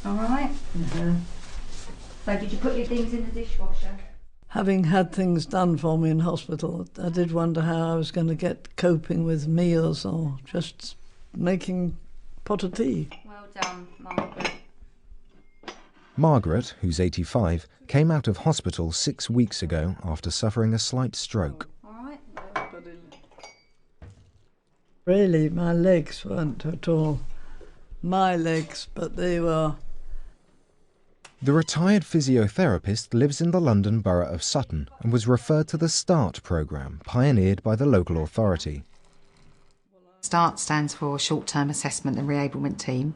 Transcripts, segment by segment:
All right. Mm-hmm. So did you put your things in the dishwasher? Having had things done for me in hospital, I did wonder how I was going to get coping with meals or just making pot of tea. Well done, Margaret. Margaret, who's 85, came out of hospital 6 weeks ago after suffering a slight stroke. All right. Really, my legs weren't at all my legs, but they were. The retired physiotherapist lives in the London Borough of Sutton and was referred to the START programme, pioneered by the local authority. START stands for Short-Term Assessment and Reablement Team,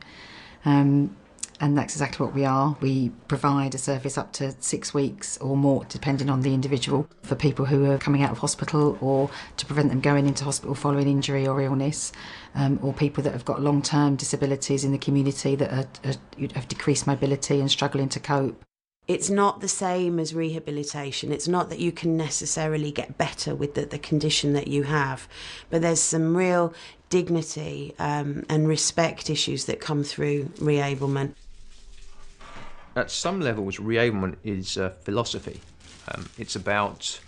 and that's exactly what we are. We provide a service up to 6 weeks or more, depending on the individual, for people who are coming out of hospital or to prevent them going into hospital following injury or illness, or people that have got long-term disabilities in the community that have decreased mobility and struggling to cope. It's not the same as rehabilitation. It's not that you can necessarily get better with the condition that you have, but there's some real dignity and respect issues that come through reablement. At some levels, reablement is a philosophy. It's about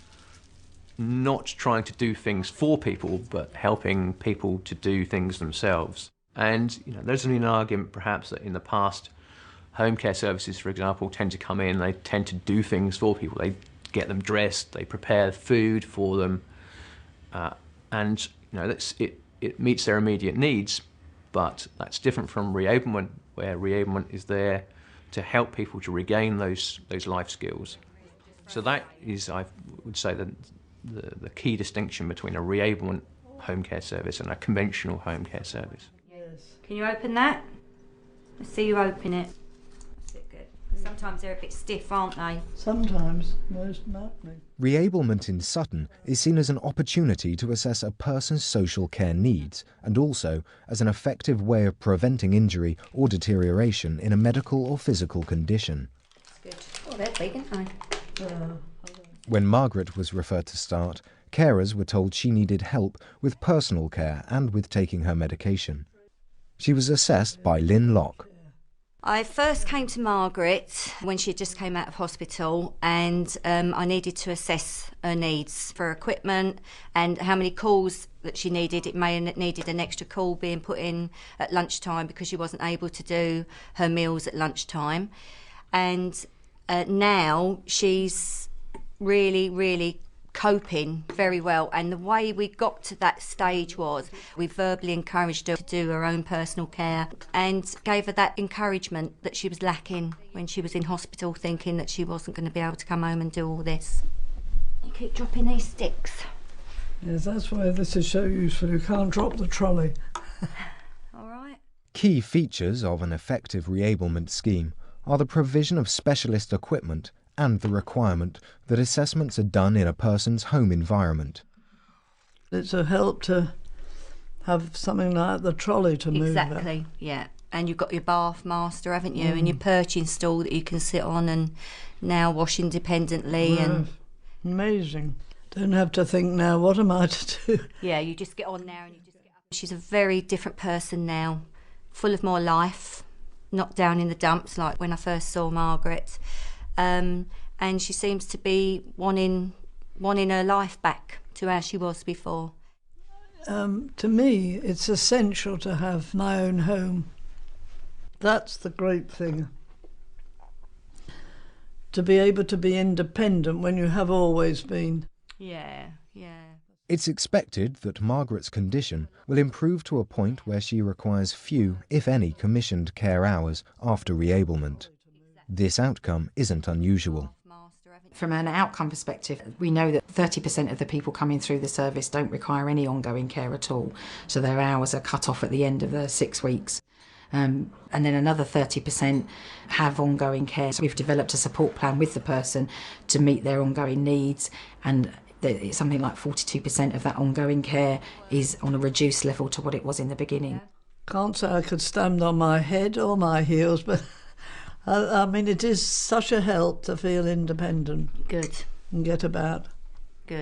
not trying to do things for people, but helping people to do things themselves. And there's an argument perhaps that in the past, home care services, for example, tend to come in, they tend to do things for people. They get them dressed, they prepare food for them, and it meets their immediate needs, but that's different from reablement, where reablement is there to help people to regain those life skills. So that is, I would say, the key distinction between a reablement home care service and a conventional home care service. Yes. Can you open that? Let's see you open it. Sometimes they're a bit stiff, aren't they? Sometimes, most not. Reablement in Sutton is seen as an opportunity to assess a person's social care needs and also as an effective way of preventing injury or deterioration in a medical or physical condition. Good. Oh, they're big, aren't they? When Margaret was referred to START, carers were told she needed help with personal care and with taking her medication. She was assessed by Lynn Locke. I first came to Margaret when she just came out of hospital, and I needed to assess her needs for equipment and how many calls that she needed. It may have needed an extra call being put in at lunchtime because she wasn't able to do her meals at lunchtime. And now she's really coping very well, and the way we got to that stage was we verbally encouraged her to do her own personal care and gave her that encouragement that she was lacking when she was in hospital, thinking that she wasn't going to be able to come home and do all this. You keep dropping these sticks. Yes, that's why this is so useful. You can't drop the trolley. All right. Key features of an effective reablement scheme are the provision of specialist equipment and the requirement that assessments are done in a person's home environment. It's a help to have something like the trolley to move. Exactly, yeah. And you've got your bath master, haven't you, and your perching stool that you can sit on and now wash independently. Well, and amazing. Don't have to think now, what am I to do? Yeah, you just get on now and you just get up. She's a very different person now, full of more life, not down in the dumps like when I first saw Margaret. And she seems to be wanting her life back to how she was before. To me, it's essential to have my own home. That's the great thing. To be able to be independent when you have always been. Yeah. It's expected that Margaret's condition will improve to a point where she requires few, if any, commissioned care hours after reablement. This outcome isn't unusual. From an outcome perspective, we know that 30% of the people coming through the service don't require any ongoing care at all, so their hours are cut off at the end of the 6 weeks. And then another 30% have ongoing care. So we've developed a support plan with the person to meet their ongoing needs, and it's something like 42% of that ongoing care is on a reduced level to what it was in the beginning. Can't say I could stand on my head or my heels, but I mean, it is such a help to feel independent. Good. And get about.